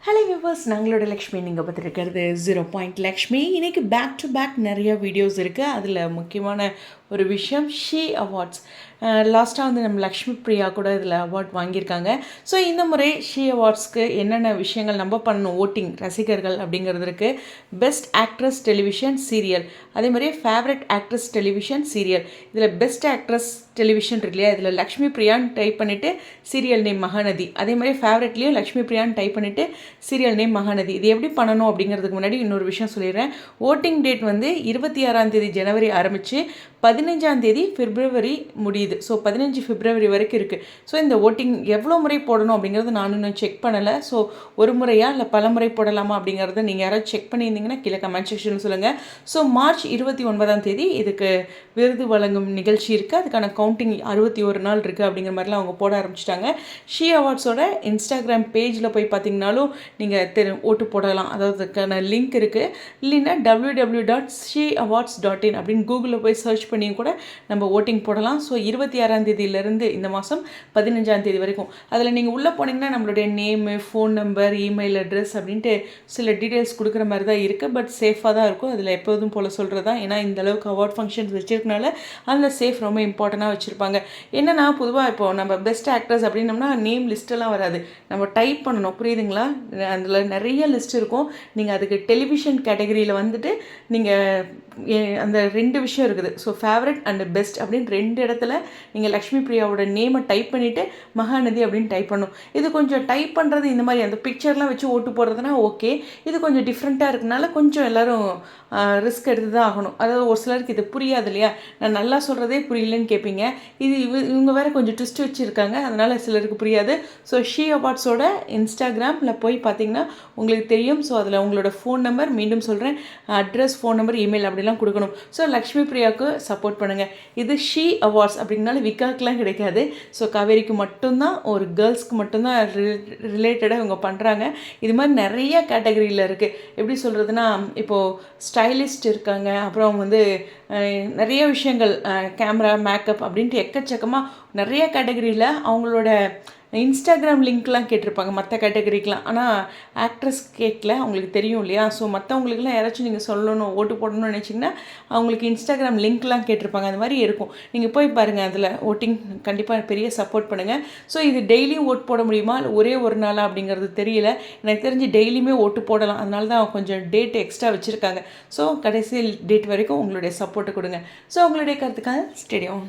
Hello viewers, நாங்களோட Lakshmi நீங்கள் பார்த்துருக்கிறது 0 லக்ஷ்மி. இன்றைக்கி back to back நிறைய வீடியோஸ் இருக்குது. அதில் முக்கியமான ஒரு விஷயம் ஷீ அவார்ட்ஸ். லாஸ்ட்டாக வந்து நம்ம லக்ஷ்மி பிரியா கூட இதில் அவார்ட் வாங்கியிருக்காங்க. ஸோ இந்த முறை ஷீ அவார்ட்ஸ்க்கு என்னென்ன விஷயங்கள் நம்ம பண்ணணும், ஓட்டிங் ரசிகர்கள் அப்படிங்கிறது இருக்குது. பெஸ்ட் ஆக்ட்ரஸ் டெலிவிஷன் சீரியல், அதே மாதிரி ஃபேவரட் ஆக்ட்ரஸ் டெலிவிஷன் சீரியல். இதில் பெஸ்ட் ஆக்ட்ரஸ் டெலிவிஷன் இருக்கு இல்லையா, இதில் லக்ஷ்மி பிரியான்னு டைப் பண்ணிவிட்டு சீரியல் நேம் மகாநதி, அதே மாதிரி ஃபேவரட்லேயும் லக்ஷ்மி பிரியான்னு டைப் பண்ணிவிட்டு சீரியல் நேம் மகாநதி. இது எப்படி பண்ணணும் அப்படிங்கிறதுக்கு முன்னாடி இன்னொரு விஷயம் சொல்லிடுறேன். ஓட்டிங் டேட் வந்து 26 ஜனவரி ஆரம்பித்து 15 பிப்ரவரி முடியுது. ஸோ 15 பிப்ரவரி வரைக்கும் இருக்குது. ஸோ இந்த ஓட்டிங் எவ்வளோ முறை போடணும் அப்படிங்கிறது நான் இன்னும் செக் பண்ணலை. ஸோ ஒரு முறையா இல்லை பல முறை போடலாமா அப்படிங்கிறத நீங்கள் யாராவது செக் பண்ணியிருந்தீங்கன்னா கீழே கமெண்ட் செக்ஷன் சொல்லுங்கள். ஸோ மார்ச் 29 இதுக்கு விருது வழங்கும் நிகழ்ச்சி இருக்குது. அதுக்கான கவுண்டிங் 61 நாள் இருக்குது அப்படிங்கிற மாதிரிலாம் அவங்க போட ஆரம்பிச்சிட்டாங்க. ஷீ அவார்ட்ஸோட இன்ஸ்டாகிராம் பேஜில் போய் பார்த்தீங்கன்னாலும் நீங்கள் ஓட்டு போடலாம். அதாவது அதுக்கான லிங்க் இருக்குது. இல்லைன்னா www.sheawards.in அப்படின்னு கூகுளில் போய் சர்ச் பண்ணி கூட நம்ம ஓட்டிங் போடலாம். ஸோ 26 இந்த மாதம் 15 வரைக்கும். அதில் நீங்கள் உள்ளே போனீங்கன்னா நம்மளுடைய name, phone number, email address அப்படின்ட்டு சில டீட்டெயில்ஸ் கொடுக்குற மாதிரி தான் இருக்குது. பட் சேஃபாக தான் இருக்கும். அதில் எப்போதும் போல் சொல்கிறது தான். ஏன்னா இந்த அளவுக்கு அவார்ட் ஃபங்க்ஷன்ஸ் வச்சுருக்கனால அதில் சேஃப் ரொம்ப இம்பார்ட்டண்ட்டாக வச்சுருப்பாங்க. என்னென்னா பொதுவாக இப்போது நம்ம பெஸ்ட் ஆக்டர்ஸ் அப்படின்னோம்னா நேம் லிஸ்ட்டெல்லாம் வராது, நம்ம டைப் பண்ணணும். புரியுதுங்களா? அதில் நிறைய லிஸ்ட் இருக்கும். நீங்கள் அதுக்கு டெலிவிஷன் கேட்டகரியில் வந்துட்டு நீங்கள் அந்த 2 விஷயம் இருக்குது. ஸோ ஃபேவரட் அண்ட் பெஸ்ட் அப்படின்னு 2 இடத்துல நீங்கள் லக்ஷ்மி பிரியாவோட நேமை டைப் பண்ணிவிட்டு மகாநதி அப்படின்னு டைப் பண்ணணும். இது கொஞ்சம் டைப் பண்ணுறது இந்த மாதிரி அந்த பிக்சர்லாம் வச்சு ஓட்டு போடுறதுனா ஓகே. இது கொஞ்சம் டிஃப்ரெண்ட்டாக இருக்கனால கொஞ்சம் எல்லோரும் ரிஸ்க் எடுத்து தான் ஆகணும். அதாவது ஒரு சிலருக்கு இது புரியாது இல்லையா, நான் நல்லா சொல்கிறதே புரியலன்னு கேட்பீங்க. இது இவங்க வேறு கொஞ்சம் ட்விஸ்ட் வச்சுருக்காங்க, அதனால் சிலருக்கு புரியாது. ஸோ ஷீ அவார்ட்ஸோட இன்ஸ்டாகிராமில் போய் பார்த்தீங்கன்னா உங்களுக்கு தெரியும். ஸோ அதில் உங்களோட ஃபோன் நம்பர், மீண்டும் சொல்கிறேன், அட்ரஸ், ஃபோன் நம்பர், இமெயில் அப்படிலாம் கொடுக்கணும். ஸோ லக்ஷ்மி பிரியாவுக்கு சப்போர்ட் பண்ணுங்கள். இது ஷீ அவார்ட்ஸ் அப்படின்னால விக்காக்கெலாம் கிடைக்காது. ஸோ காவேரிக்கு மட்டும்தான், ஒரு கேர்ள்ஸ்க்கு மட்டும்தான் ரிலேட்டடாக இவங்க பண்ணுறாங்க. இது மாதிரி நிறைய கேட்டகரியில் இருக்குது. எப்படி சொல்கிறதுனா, இப்போது ஸ்டைலிஸ்ட் இருக்காங்க, அப்புறம் வந்து நிறைய விஷயங்கள், கேமரா, மேக்கப் அப்படின்ட்டு எக்கச்சக்கமாக நிறைய கேட்டகரியில் அவங்களோட இன்ஸ்டாகிராம் லிங்க்லாம் கேட்டிருப்பாங்க மற்ற கேட்டகரிக்கெலாம். ஆனால் ஆக்ட்ரஸ் கேட்கல, அவங்களுக்கு தெரியும் இல்லையா. ஸோ மற்றவங்களுக்குலாம் யாராச்சும் நீங்கள் சொல்லணும், ஓட்டு போடணும்னு நினச்சிங்கன்னா அவங்களுக்கு இன்ஸ்டாகிராம் லிங்க்லாம் கேட்டிருப்பாங்க. அந்த மாதிரி இருக்கும். நீங்கள் போய் பாருங்கள், அதில் ஓட்டிங் கண்டிப்பாக பெரிய சப்போர்ட் பண்ணுங்கள். ஸோ இது டெய்லியும் ஓட்டு போட முடியுமா, ஒரே ஒரு நாளாக அப்படிங்கிறது தெரியல. எனக்கு தெரிஞ்சு டெய்லியுமே ஓட்டு போடலாம். அதனால தான் கொஞ்சம் டேட் எக்ஸ்ட்ரா வச்சுருக்காங்க. ஸோ கடைசி டேட் வரைக்கும் உங்களுடைய சப்போர்ட்டை கொடுங்க. ஸோ உங்களுடைய கருத்துக்காக ஸ்டேடியம்.